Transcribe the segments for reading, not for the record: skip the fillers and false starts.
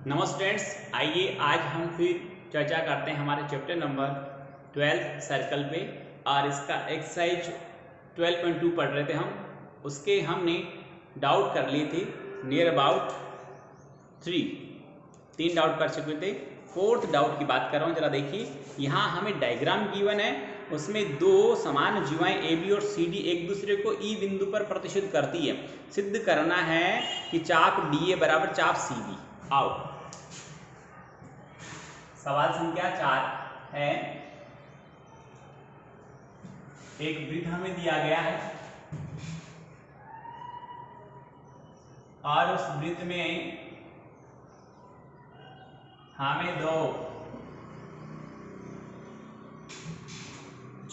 नमस्ते स्टूडेंट्स, आइए आज हम फिर चर्चा करते हैं हमारे चैप्टर नंबर 12 सर्कल पे। और इसका एक्सरसाइज 12.2 पढ़ रहे थे हम। उसके हमने डाउट कर लिए थे नियर अबाउट 3 डाउट कर चुके थे। फोर्थ डाउट की बात कर रहा हूँ, जरा देखिए। यहाँ हमें डायग्राम गिवन है, उसमें दो समान जीवाएं ए बी और सी डी एक दूसरे को ई बिंदु पर प्रतिच्छेद करती है। सिद्ध करना है कि चाप डी ए बराबर चाप सी बी। आओ, सवाल संख्या 4 है। एक वृत्त हमें दिया गया है और उस वृत्त में हमें दो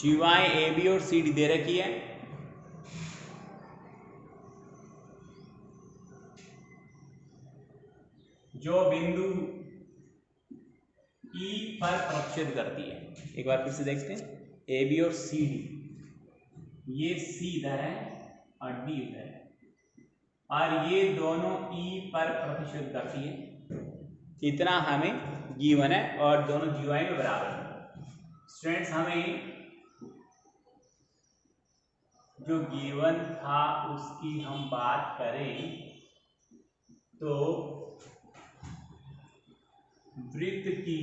जीवाएं ए बी और सी डी दे रखी है। जो बिंदु ई पर प्रतिच्छेद करती है। एक बार फिर से देखते हैं, ए बी और सी डी, ये सी इधर है और डी इधर है, और ये दोनों ई पर प्रतिच्छेद करती है। इतना हमें गिवन है और दोनों जीवाएं में बराबर है। स्टूडेंट्स, हमें जो गिवन था उसकी हम बात करें तो वृत्त की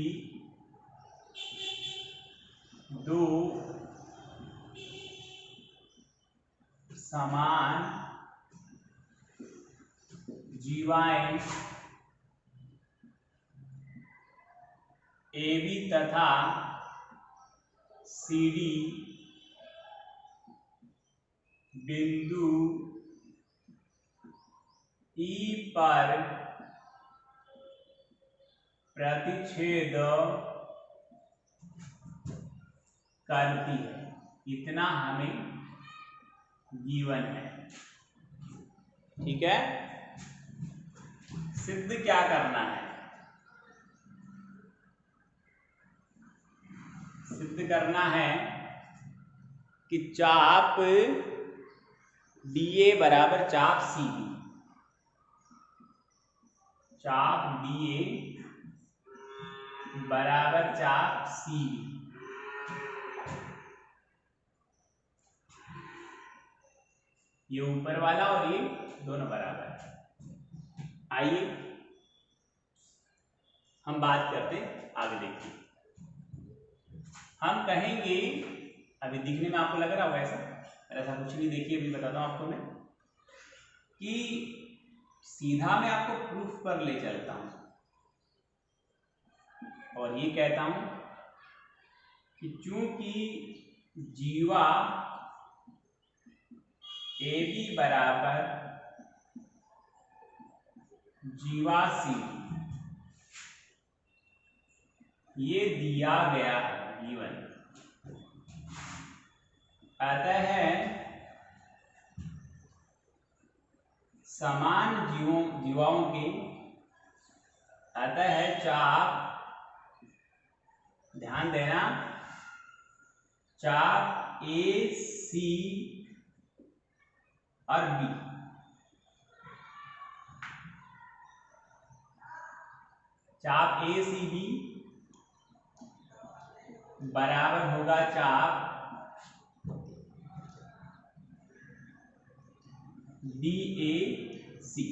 दो समान जीवाएं ए बी तथा सी डी बिंदु ई पर प्रतिच्छेद करती है। इतना हमें गिवन है। ठीक है, सिद्ध क्या करना है? सिद्ध करना है कि चाप डी ए बराबर चाप सी बी। चाप डी ए बराबर चाप सी बी। ये ऊपर वाला और ये दोनों बराबर है। आइए हम बात करते हैं, आगे देखिए। हम कहेंगे, अभी दिखने में आपको लग रहा होगा ऐसा कुछ नहीं। देखिए, अभी बताता हूं आपको मैं कि सीधा मैं आपको प्रूफ पर ले चलता हूं और ये कहता हूं कि चूंकि जीवा ए बी बराबर जीवा सी, ये दिया गया है गिवन। अतः समान जीवाओं के, अतः चाप, ध्यान देना, चाप ए सी और बी चाप ए सी बी बराबर होगा चाप डी ए सी।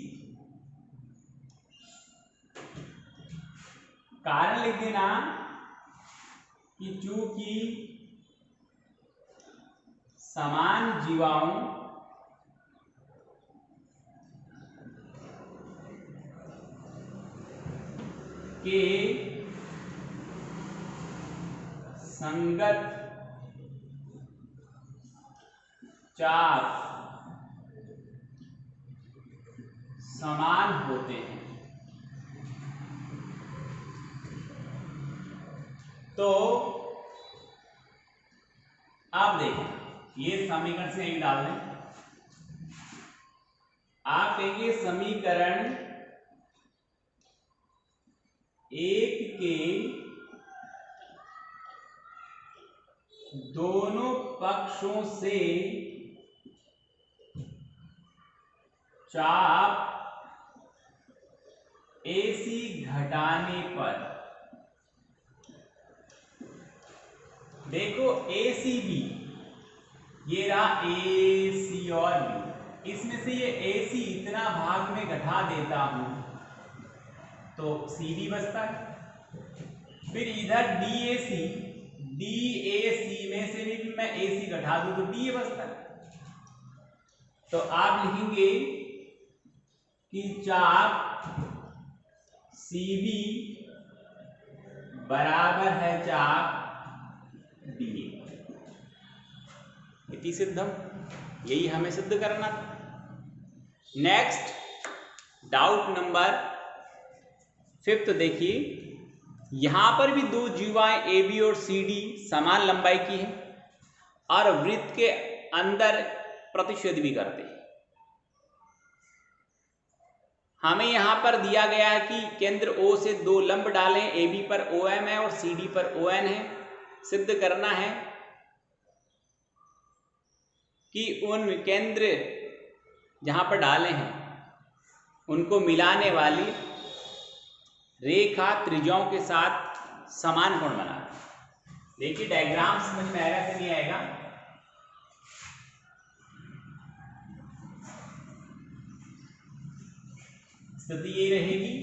कारण लिख देना कि चूंकि समान जीवाओं के संगत चाप समान होते हैं, तो आप देखें, ये समीकरण से एक डाल दें। आप कहेंगे समीकरण एक के दोनों पक्षों से चाप AC घटाने पर देखो ACB, ये रहा AC और B, इसमें से ये AC इतना भाग में घटा देता हूं तो CD बचता है। फिर इधर DAC में से भी मैं AC घटा दूं तो DA बचता है। तो आप लिखेंगे कि चाप CB बराबर है चाप DA। इति सिद्धम, यही हमें सिद्ध करना था। नेक्स्ट डाउट नंबर 5 देखिए, यहां पर भी दो जीवाएं AB और CD समान लंबाई की हैं और वृत्त के अंदर प्रतिच्छेद भी करते हैं। हमें यहां पर दिया गया है कि केंद्र O से दो लंब डालें, AB पर OM है और CD पर ON है। सिद्ध करना है कि उन केंद्र जहां पर डाले हैं उनको मिलाने वाली रेखा त्रिज्याओं के साथ समान कोण बना। देखिए डायग्राम समझ में आएगा कि नहीं आएगा। स्थिति ये रहेगी,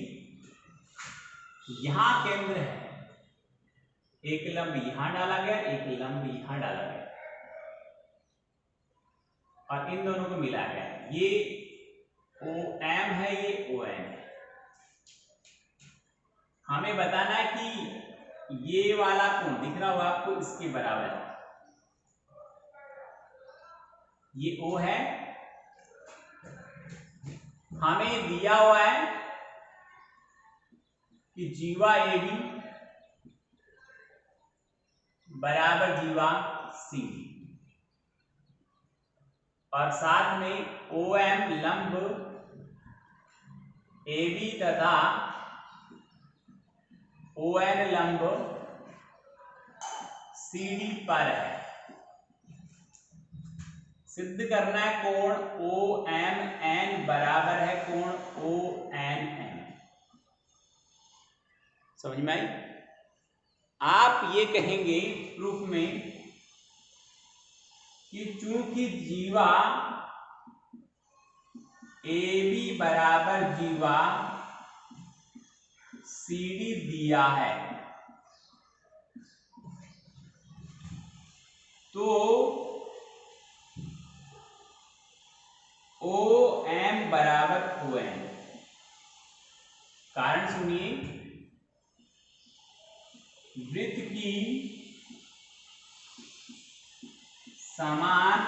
यहां केंद्र है, एक लंब यहां डाला गया, एक लंब यहां डाला गया और इन दोनों को मिला गया। ये OM है, ये ON है। हमें बताना है कि ये वाला कोण दिख रहा होगा आपको, इसके बराबर है। ये O है, हमें दिया हुआ है कि जीवा AB बराबर जीवा CD और साथ में OM लंब AB तथा ON लंब CD पर है। सिद्ध करना है कोण OMN बराबर है कोण ONN। समझ में आई? आप ये कहेंगे प्रूफ में कि चूंकि जीवा AB बराबर जीवा CD दिया है तो OM बराबर ON। कारण सुनिए, वृत्त की समान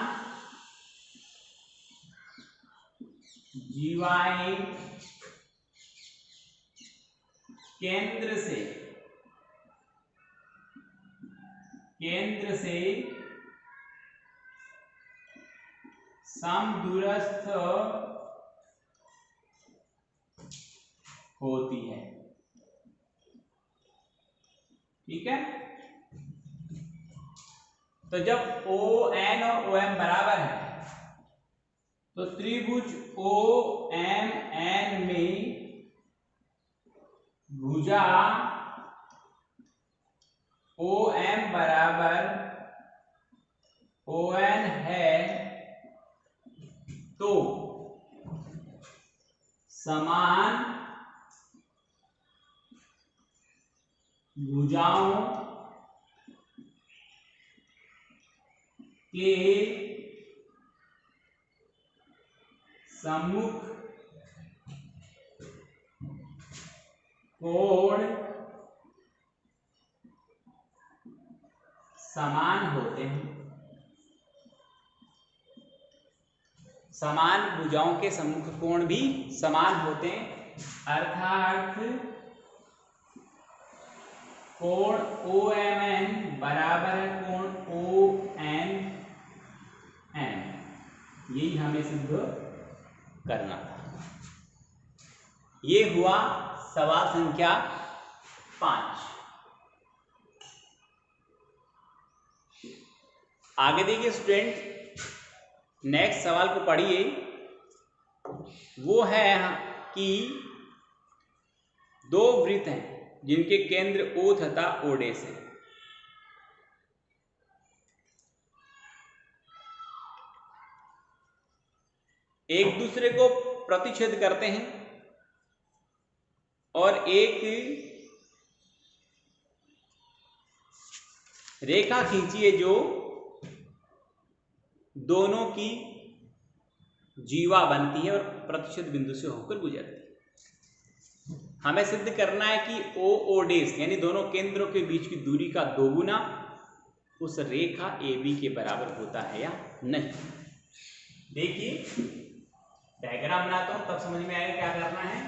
जीवाएं केंद्र से समदूरस्थ होती है। ठीक है, तो जब ON और OM बराबर है तो त्रिभुज OMN में भुजा OM बराबर ON है तो समान भुजाओं के सम्मुख कोण समान होते हैं। समान भुजाओं के सम्मुख कोण भी समान होते हैं, अर्थात कोण OMN बराबर है कोण ONN। यही हमें सिद्ध करना था। ये हुआ सवाल संख्या 5। आगे देखिए स्टूडेंट, नेक्स्ट सवाल को पढ़िए। वो है कि दो वृत्त हैं जिनके केंद्र O तथा O डैश है। एक दूसरे को प्रतिच्छेद करते हैं और एक रेखा खींचिए जो दोनों की जीवा बनती है और प्रतिच्छेद बिंदु से होकर गुजरती है। हमें सिद्ध करना है कि O O डैश यानी दोनों केंद्रों के बीच की दूरी का दोगुना उस रेखा AB के बराबर होता है या नहीं। देखिए डायग्राम बनाता हूं तब समझ में आएगा क्या करना है।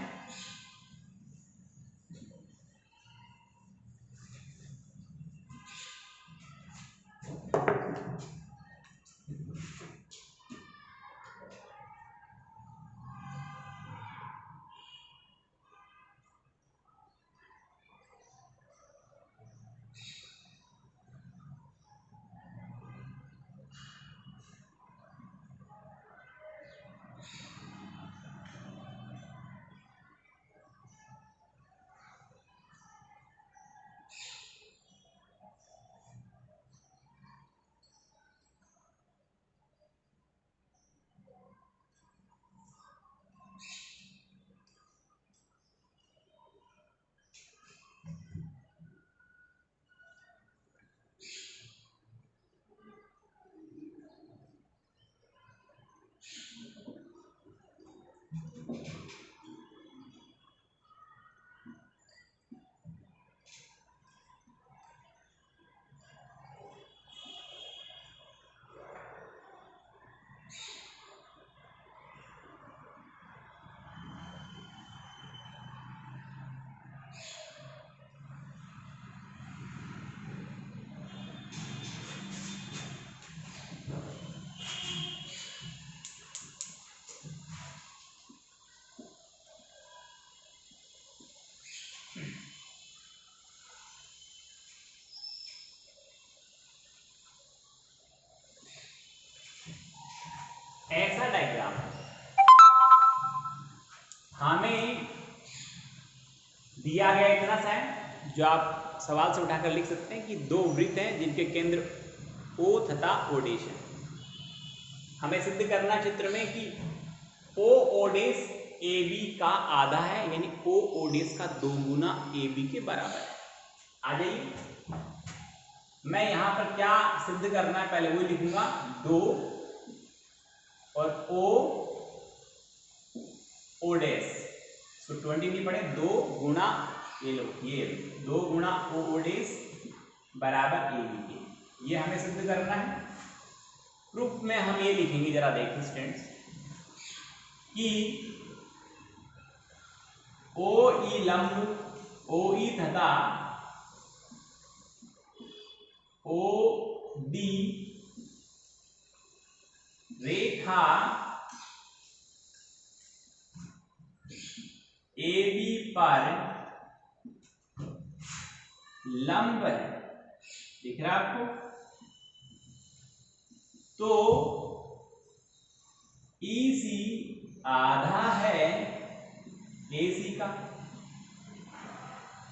ऐसा डायग्राम हमें दिया गया इतना सा है जो आप सवाल से उठाकर लिख सकते हैं कि दो वृत्त हैं जिनके केंद्र O तथा O डैश है। हमें सिद्ध करना चित्र में कि O O डैश AB का आधा है यानी O O डैश का दोगुना AB के बराबर है। आ जाइए मैं यहां पर क्या सिद्ध करना है पहले वो लिखूंगा। 2 और O डैश तो 20 नहीं पड़े 2 गुणा ये लो ये 2 गुणा O डैश बराबर AB के। ये हमें सिद्ध करना है। प्रूफ में हम ये लिखेंगे जरा देखिए स्टूडेंट्स कि OE लंब OE तथा OD रेखा AB पर लंब है। दिख रहा है आपको? तो EC आधा है AC का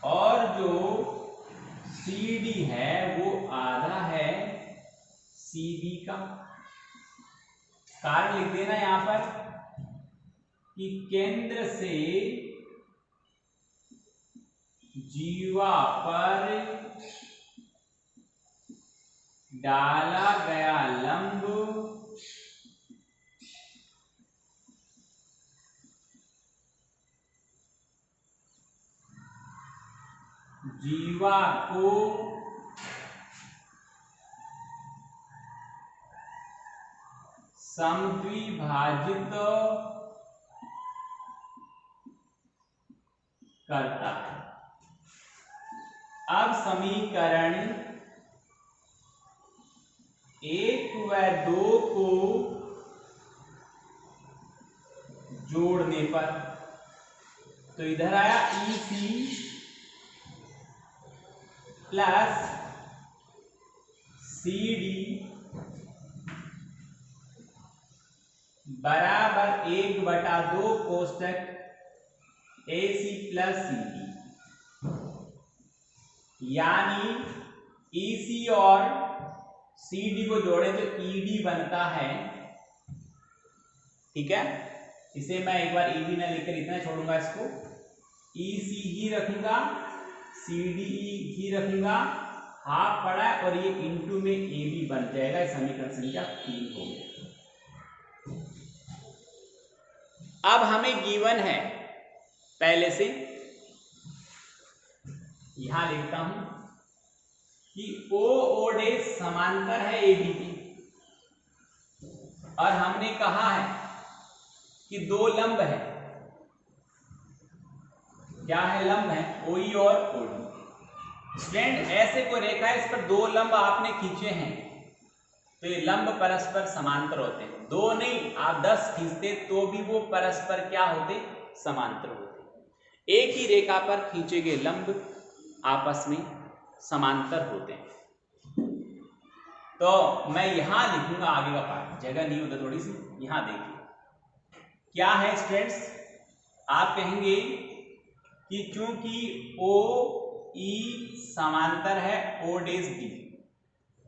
और जो CD है वो आधा है CB का। कारण लिख देना यहां पर कि केंद्र से जीवा पर डाला गया लंब जीवा को समद्विभाजित करता है। अब समीकरण 1 व 2 को जोड़ने पर तो इधर आया EC प्लस CD बराबर 1/2 कोष्टक AC प्लस CD। यानी EC और CD को जोड़े तो ED बनता है। ठीक है, इसे मैं एक बार ED ना लिखकर इतना छोड़ूंगा, इसको EC ही रखूंगा, CD ही रखूंगा, हाफ पड़ा है और ये इंटू में AB बन जाएगा। समीकरण संख्या 3 हो गया। अब हमें गिवन है पहले से, यहां लिखता हूं कि OO' समांतर है AB की, और हमने कहा है कि दो लंब है। क्या है? लंब है, OE और OD। स्टूडेंट, ऐसे कोई रेखा है, इस पर दो लंब आपने खींचे हैं तो ये लंब परस्पर समांतर होते हैं। दो नहीं, आप 10 खींचते तो भी वो परस्पर क्या होते? समांतर होते। एक ही रेखा पर खींचे गए लंब आपस में समांतर होते हैं। तो मैं यहां लिखूंगा आगे का पार्ट, जगह नहीं होता थोड़ी सी। यहां देखिए क्या है स्टूडेंट्स, आप कहेंगे कि चूंकि OE समांतर है OD,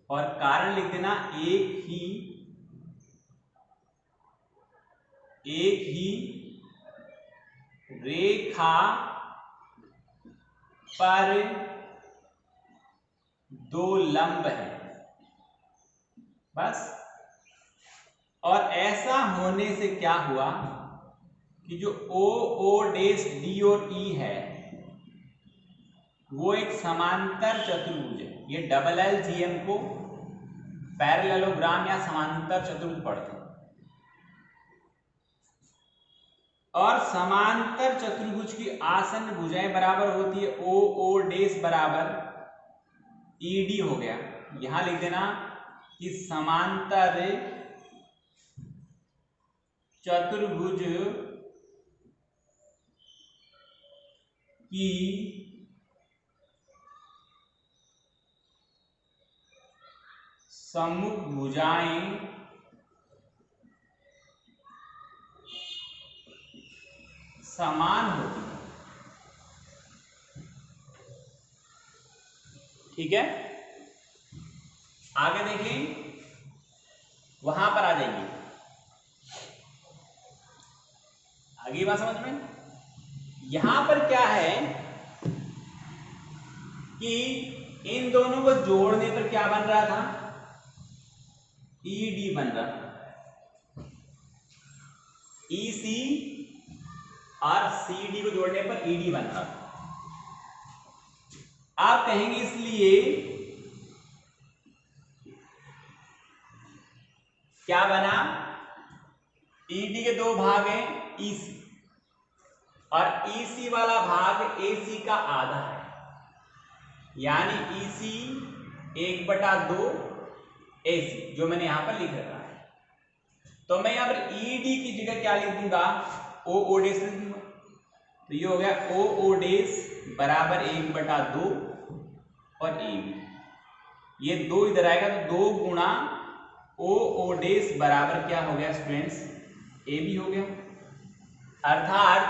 और कारण लिख देना एक ही रेखा पर दो लंब है, बस। और ऐसा होने से क्या हुआ कि जो OD और E है वो एक समांतर चतुर्भुज है। ये LLGM को पैरेललोग्राम या समांतर चतुर्भुज पढ़ते हैं। और समांतर चतुर्भुज की आसन्न भुजाएं बराबर होती है OO' बराबर ED हो गया। यहां लिख देना कि समांतर चतुर्भुज की सम्मुख भुजाएं समान होती है। ठीक है, आगे देखें, वहां पर आ जाइए। आगे बात समझ में, यहां पर क्या है कि इन दोनों को जोड़ने पर क्या बन रहा था? ED बन रहा था। EC और CD को जोड़ने पर ED बन रहा था। आप कहेंगे इसलिए क्या बना? ED के दो भाग हैं, EC, और EC वाला भाग AC का आधा है, यानी EC 1/2 AC, जो मैंने यहां पर लिख रखा है। तो मैं यहां पर ED की जगह क्या लिख दूंगा? OO' लिख दूंगा। तो ये हो गया OO' बराबर 1/2 और AB। ये दो इधर आएगा तो 2 गुणा OO' बराबर क्या हो गया स्टूडेंट्स? AB हो गया। अर्थात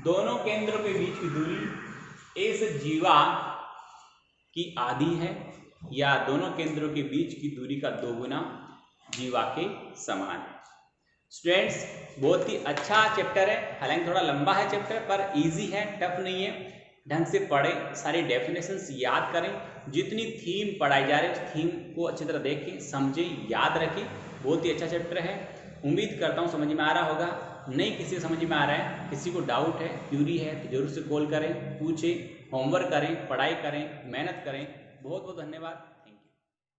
दोनों केंद्रों के बीच की दूरी इस जीवा की आधी है, या दोनों केंद्रों के बीच की दूरी का 2 गुना जीवा के समान है। स्टूडेंट्स, बहुत ही अच्छा चैप्टर है, हालांकि थोड़ा लंबा है चैप्टर, पर इजी है, टफ नहीं है। ढंग से पढ़ें, सारी डेफिनेशंस याद करें, जितनी थीम पढ़ाई जा रही है उस थीम को अच्छी तरह देखें, समझें, याद रखें। बहुत ही अच्छा चैप्टर है। उम्मीद करता हूँ समझ में आ रहा होगा। नहीं किसी को समझ में आ रहा है, किसी को डाउट है, क्यूरी है, तो जरूर से कॉल करें, पूछें, होमवर्क करें, पढ़ाई करें, मेहनत करें। बहुत बहुत धन्यवाद।